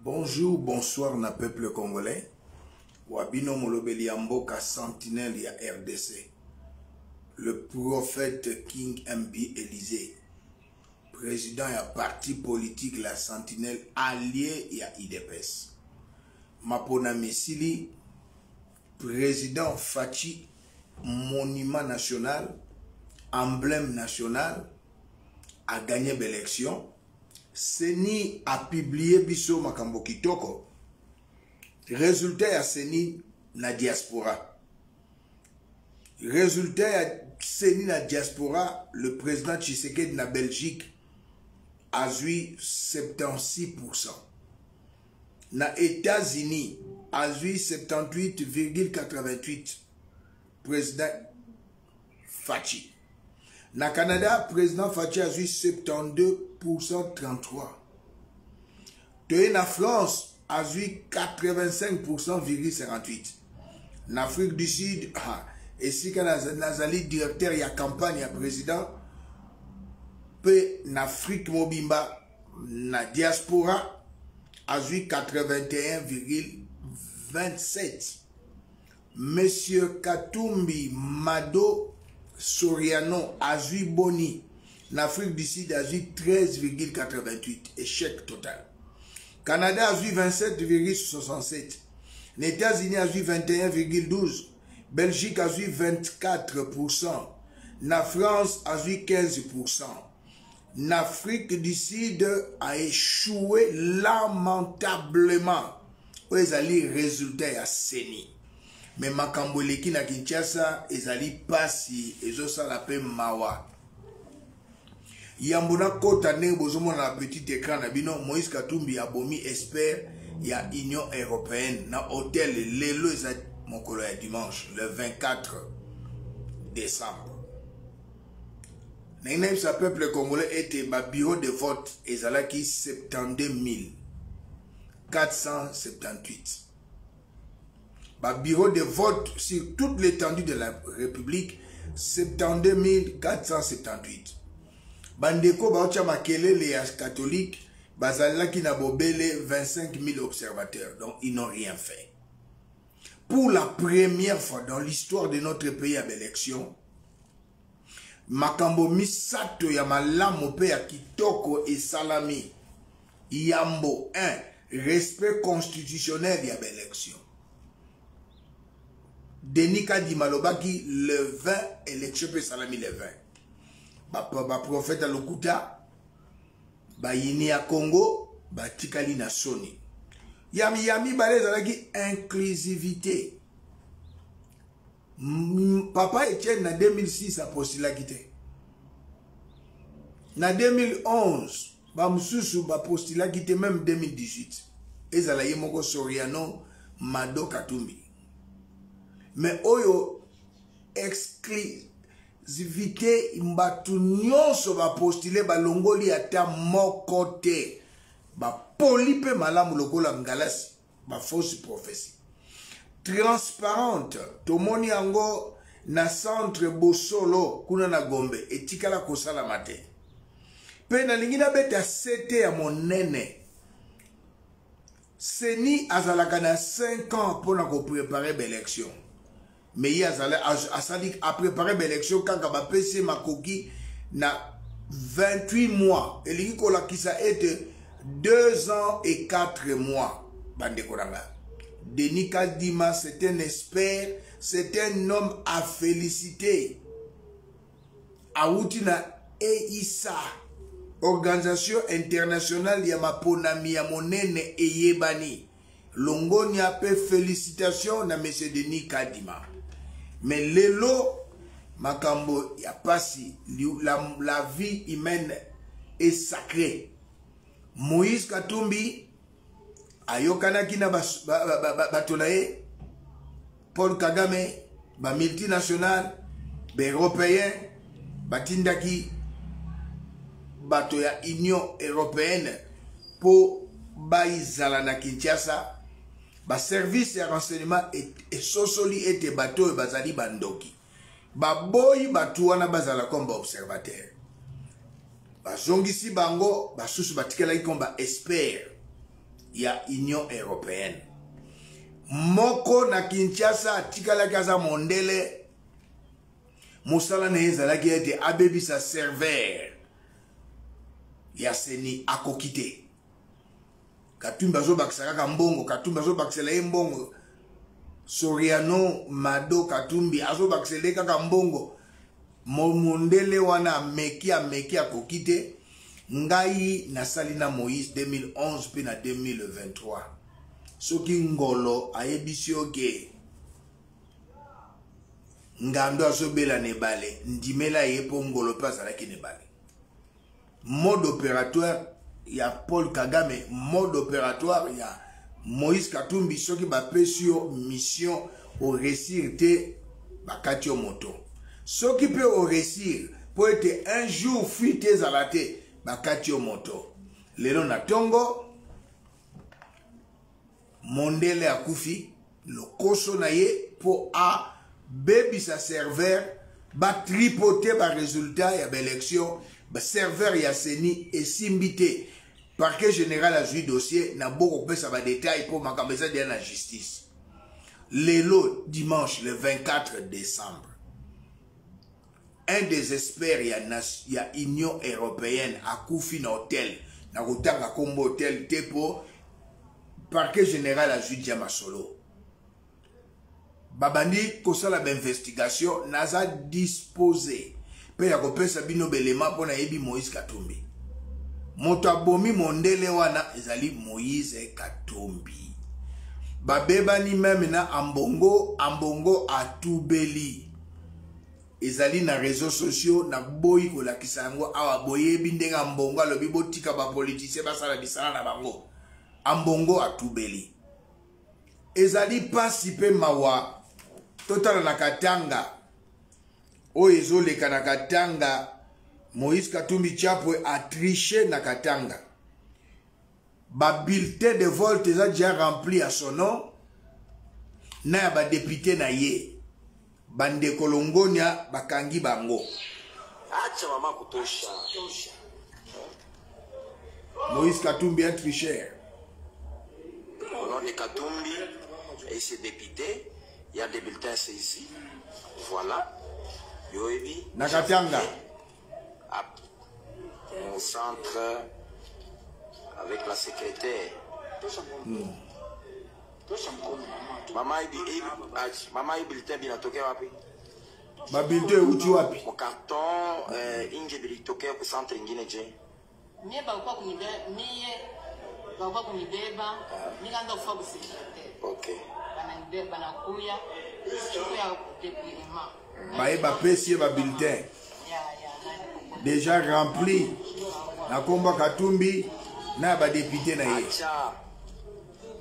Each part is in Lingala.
Bonjour, bonsoir na peuple congolais. Wabino Molobeli Yamboka sentinelle ya RDC. Le prophète King MB Élysée. Président ya parti politique la sentinelle allié ya IDPS. Mapona Mesili. Président Fachi. Monument national. Emblème national. A gagné l'élection. Seni a publié biso makambo kitoko. Résultat ya Seni na diaspora. Résultat ya Seni na diaspora, le président Tshisekedi na Belgique a eu 76%. Na États-Unis a eu 78,88%. Président Fachi. Na Canada, président Fachi a eu 72% 33. Toye na France a eu 85,58. En Afrique du Sud, et si nazali directeur ya campagne ya président, pe en Afrique mobimba, na diaspora a eu 81,27. Monsieur Katumbi Mado Soriano Azui Boni, en Afrique du Sud, a eu 13,88. Échec total. Canada a eu 27,67. Les États-Unis a eu 21,12. Belgique a eu 24%. La France a eu 15%. L'Afrique du Sud a échoué lamentablement. Où est le résultat à Seni? Mais Makamboleki na Kinshasa ezali pasi ezosa la pe mawa. Yambona kota ne bozomo na petit écran na bino Moïse Katumbi abomi espère ya Union européenne na hôtel lelo eza mokolo ya dimanche le 24 décembre. Naina sa peuple congolais était ba bureau de vote ezalaki 72 478. Ba bureau de vote sur toute l'étendue de la République, 72 478. Bandeko baocha makelele ya catholique, bazalaki na bobele 25 000 observateurs, donc ils n'ont rien fait. Pour la première fois dans l'histoire de notre pays à l'élection, makambo misato ya malamu pe ya kitoko et salami, yambo 1, respect constitutionnel ya l'élection. Denis Kadi Malobaki le 20 élection pe salami le 20. Ba prophète à Lokuta, ba yini à Congo, ba tikali na soni. Yami balé zalaki inclusivité. Papa Etienne na 2006 a postula kité. Na 2011, ba mususu ba postula kité même 2018. Ezala yemoko Soriano Mado Katumbi. Mais oyo exclusivité mbatu nyonso ba postuler ba longoli ata moko te ba polipe malamu lokola ngalasi ba fausse prophétie transparente tomoni yango na centre Bosolo kuna na Gombe etikala kosala mate pe na lingina beta sete ya monene Seni azalaka na 5 ans pour ko préparer l'élection. Mais il a préparé l'élection quand il a passé ma coquille na 28 mois. Et il a été 2 ans et 4 mois. Denis Kadima, c'est un expert, c'est un homme à féliciter. Aoutina EISA, Organisation internationale Yamaponami Yamonene et Yebani. Longoni a fait félicitations à M. Denis Kadima. Mais lelo makambo ya pasi la vie humaine est sacrée. Moïse Katumbi ayokanaki na batolaye Paul Kagame ba multinational ba européen batindaki bato ya Union européenne pour baizala na Kinshasa. Ba service ya renseignement et sosoli ete bato e bazali bandoki. Ba boyi batu wana bazala comme observateur. Ba zongisi bango ba susu batikela comme expert. ya Union Européenne. Moko na Kinshasa tikala kaza mondele musala na ezalaki ete abebisa serveur ya seni akokite. Katumbi azobakisa kaka mbongo, Katumbi azobakisela ye mbongo. Soriano Mado Katumbi azobakisela kaka mbongo. Mondele wana ameki akokite. Ngai nasali na Moïse 2011 pe na 2023. Soki ngolo ayebisi oke ngando azobela nebale ndimela yepo ngolo pe azalaki nebale. Mode opératoire ya Paul Kagame, mode opératoire ya Moïse Katumbi soki bapesi yo mission au réussir te bakati yo moto. Soki pe au réussir po ete un jour fuite ezalate bakati yo moto. Lelo na tongo mondele akufi lokoso na ye po a bebi sa serveur ba tripoter ba résultat ya ba élection ba serveur ya seni esimbité parquet général a joué dossier na boko pesa ba détail pour makambeza de la justice. Lelo dimanche le 24 décembre un des experts ya Union Européenne akufi na hôtel na kotanga kombo hôtel tepo parquet général a joué Masolo. Babandi kosala ba investigation naza disposé pe ya kopesa bino belema pona yebi Moïse Katumbi. Moto abomi mondele wana ezali Moïse Katumbi. Babebani meme na ambongo atubeli. Ezali na réseaux sociaux na boyi kolakisa yango awa boyebi ndenga ambongo alobi botika ba politicien basala bisala na bango. Ambongo atubeli. Ezali pasi pe mawa totala na Katanga. O ezoleka na Katanga. Moïse Katumbi Chapwe a triché na Katanga. Ba bulletin de vote est déjà rempli à son nom. Na ba député na ye. Bande Kolongonia bakangi bango. Acha mama kutosha. Moïse Katumbi un tricheur. Au nom de Katumbi et ses députés, il y a des bulletins saisis. Voilà. Yoebi. Na Katanga. Au centre avec la secrétaire. Mama bulletin binatoke wapi? Ba bulletin uti wapi? Mon carton inge bilitoke au centre ingine je. Mie ba kwa kunibeba, nikaanza kufa kwa secrétaire. Okay. Bananibeba na kuya, siku ya déploiement. Bae ba pesi ba bulletin. Déjà rempli. Na komba Katumbi na ba député na ye.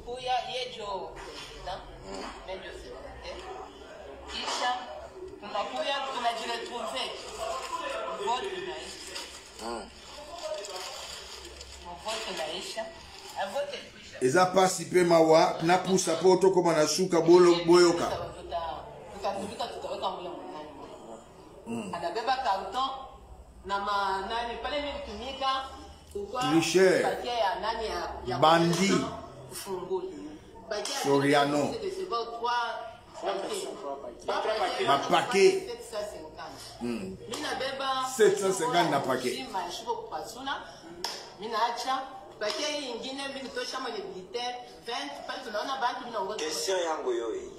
Kuya yejo président, mejo secrétaire. Kisha tunakuya tunajiretrouver. Vote inaisha. Vote inaisha. Vote inaisha. Eza pasi pe mawa na pusa poto koma na suka boyoka. Tukatubika tutaweka mule mwanani. Anabeba karton na manani pale mimi kutumika tricheur. Pakia ya nani ya bandi. Soriano. Ma paquet. 750 na paquet. Question yango yoyi.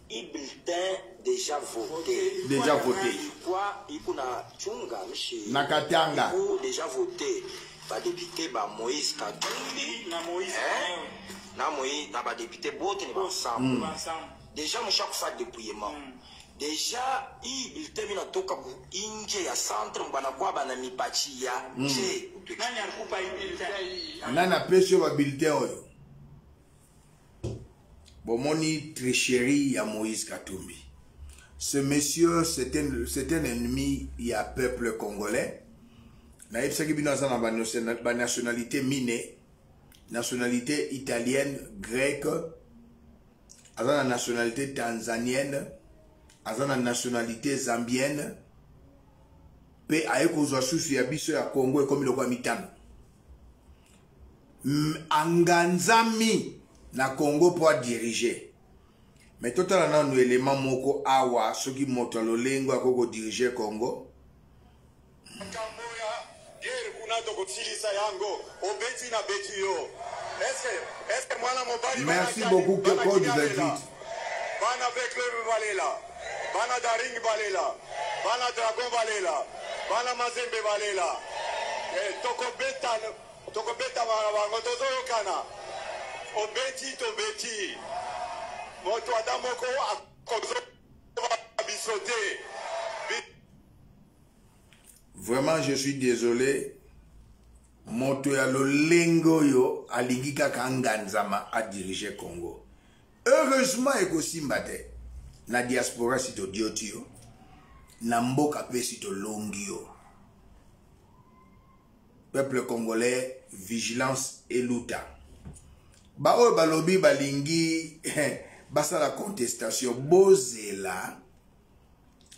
Il bulletin déjà voté. Déjà voté. Quoi, il y a chunga michi. Na Katanga. Déjà voté. Ba député ba Moïse Katumbi. Na Moïse. Na Moïse, na ba député bote ni ensemble. Déjà mon chaque fois dépouillement. Déjà il bulletin mina toka inje ya centre mbana kwa bana mipachi ya. Je. Nani alikupa bulletin? Nana pesho ba bulletin oyo. Bomoni tricherie ya Moïse Katumbi. Ce monsieur, c'est un ennemi, il y a peuple congolais. Na ipsaki binaza na ba nationalité mine, nationalité italienne, grecque, azana nationalité tanzanienne, azana nationalité zambienne, pe aye kozwa susu ya biso ya Congo comme le kwa mitano. anganzami na Congo pour diriger. Mais total na nous élément moko awa soki moto lolengo akoko diriger Congo. Merci beaucoup que code 28. Bana Becler Valela, Bana Daring Valela, Bana Dragon Valela, Bana Mazembe Valela, Tokobeta Maravango Tozokana, Obeti Tobeti, Moto Adamoko Abisote. Vraiment, je suis désolé. Moto ya lolengo yo alingika kanganzama a diriger Congo. Heureusement, ekosimbate na diaspora sito diotio, na mboka pe sito longio. Peuple congolais, vigilance et luta. Ba o balobi balingi basa la contestation bozela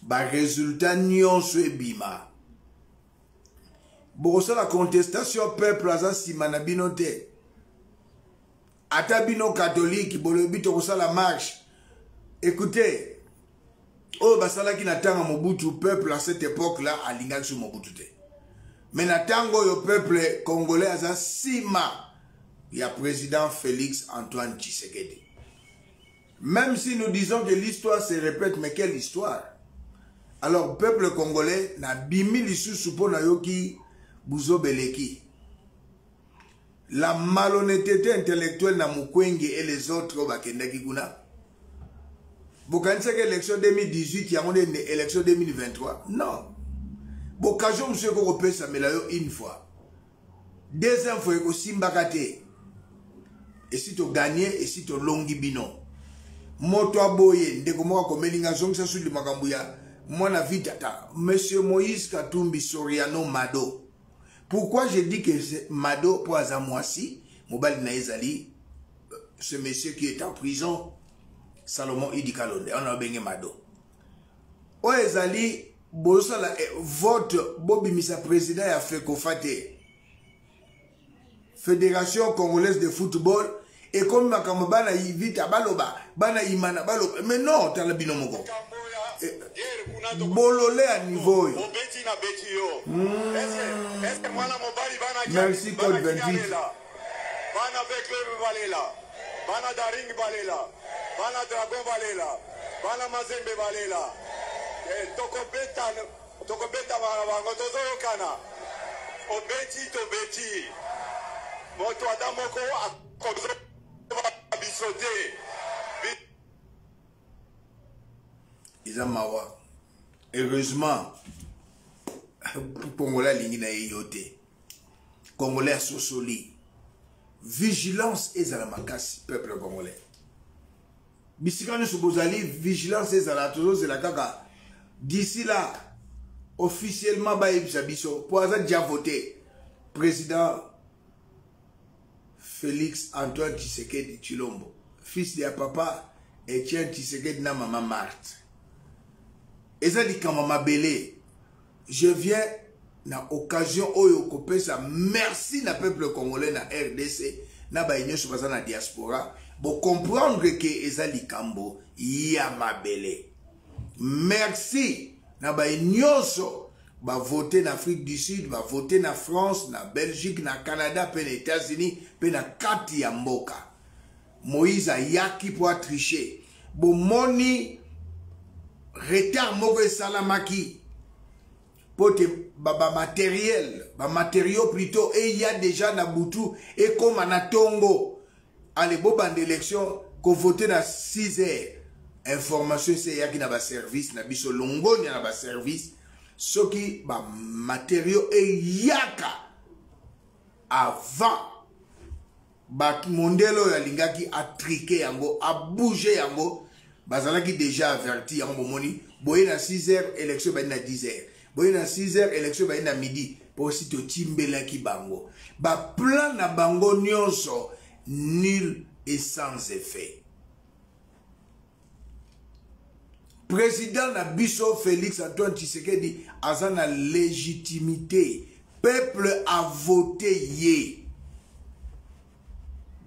ba résultat nyonso ebima. Bosa la contestation peuple aza sima na bino te. Atabino catholique, bolobi to la marche. Écoutez, oh basala ki natanga Mobutu peuple à cette époque-là a linga sur Mobutu te. Mais natango yo peuple congolais aza sima ya président Félix Antoine Tshisekedi. Même si nous disons que l'histoire se répète, mais quelle histoire? Alors peuple congolais na bimi lisusu po na yoki buzo beleki. La malhonnêteté intellectuelle na Mukwenge et les autres bakendaki kuna. Bokanisa que l'élection 2018 ya une élection 2023. Non. Bokajo monsieur ko pesa melayo une fois. Deuxième fois ko simbakate. Et si tu gagné et si tu longi bino. Moto aboye ndeko moko komelinga zongisa suli makambuya. Mwana vitata monsieur Moïse Katumbi Soriano Mado. Pourquoi je dis que c'est Mado pour Azamouassi, Mobali Naizali, ce monsieur qui est en prison, Salomon Idi Kalonde, on a besoin Mado. Oezali, Bosala, vote Bobi Misa président a fait Kofate, Fédération Congolaise de Football, et comme Makamabana Yvita Baloba, Bana Imana Baloba, mais non, t'as le binomoko. Bololé à niveau. Merci code 28. Bana Becler Valela, Bana Daring Valela, Bana Dragon Valela, Bana Mazembe Valela, Tokobeta Maravango Tozokana, Obeti Tobeti, Moto Adamoko Abisote. Izamawa. Heureusement, Congolais lingina yote. Congolais sosoli. Vigilance et zalamakasi, peuple congolais. Bisikane Soubozali, vigilance et zalatozo, c'est la kaka. D'ici là, officiellement, Baïbsabiso, pour avoir déjà voté, président Félix Antoine Tshisekedi Tshilombo, fils de papa Etienne Tshisekedi na maman Marthe. Et ça dit quand maman Belé, je viens na occasion oyo kopesa merci na peuple congolais na RDC na baïnyo sur na diaspora pour comprendre que ezali kambo ya mabele. Merci na baïnyoso ba voter na Afrique du Sud, ba voter na France, na Belgique, na Canada, pe na États-Unis, pe na kati ya mboka. Moïse a yaki pour tricher. Bo moni retard moko salamaki. Pote ba matériaux plutôt, et il y a déjà na Boutou et comme na Tongo. Allez boban d'élection qu'on vote na 6 heures. Information c'est yaki na ba service na biso longo na ba service. Ce qui ba matériaux et yaka avant ba mondelo ya lingaki a triqué yango a bougé yango bazalaki déjà averti yango moni boye na 6 heures élection ba na 10 heures boye na 6 heures élection ba na midi pour si to timbelaki bango ba plan na bango nyonso nul et sans effet. Président Nabiso Félix Antoine Tshisekedi a la légitimité. Peuple a voté yé.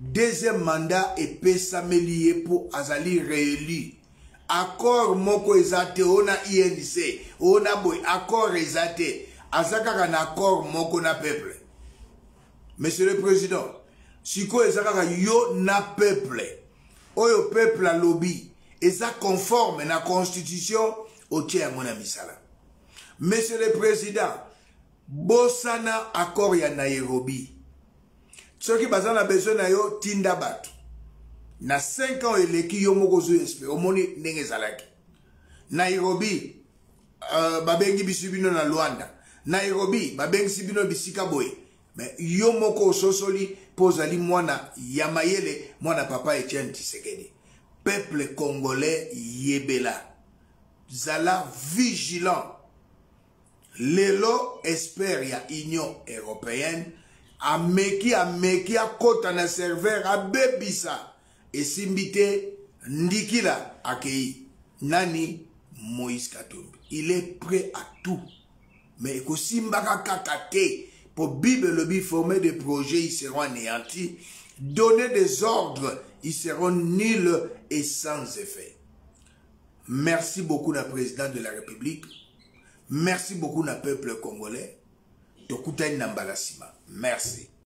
deuxième mandat epesameli pour azali réélu. Accord moko ezate ona INC, ona boy accord ezate, azaka un accord moko na peuple. Monsieur le Président, siko ezaka yo na peuple, oyo peuple a lobby, eza conforme na constitution au tiers mon ami Sala. Monsieur le Président, bosana accord ya Nairobi. Ce qui bazan a besoin na yo tinda batu. Na 5 ans eleki yo moko zo espé omoni ndenge zalaki. Nairobi babengi bisibino na Luanda. Nairobi babengi sibino bisika boye. Mais yo moko sosoli pozali mwana yamayele mwana papa Etienne Tshisekedi. Peuple congolais yebela. Zala vigilant. Lelo espère ya Union européenne ameki a kota na serveur a bebisa. Et simbite ndikila akei nani Moïse Katumbi. Il est prêt à tout. Mais ko simbaka kakate pour Bible lobby former des projets, ils seront anéantis. Donner des ordres, ils seront nuls et sans effet. Merci beaucoup la présidente de la République. Merci beaucoup le peuple congolais. Tokutaï Nambalasima. Merci.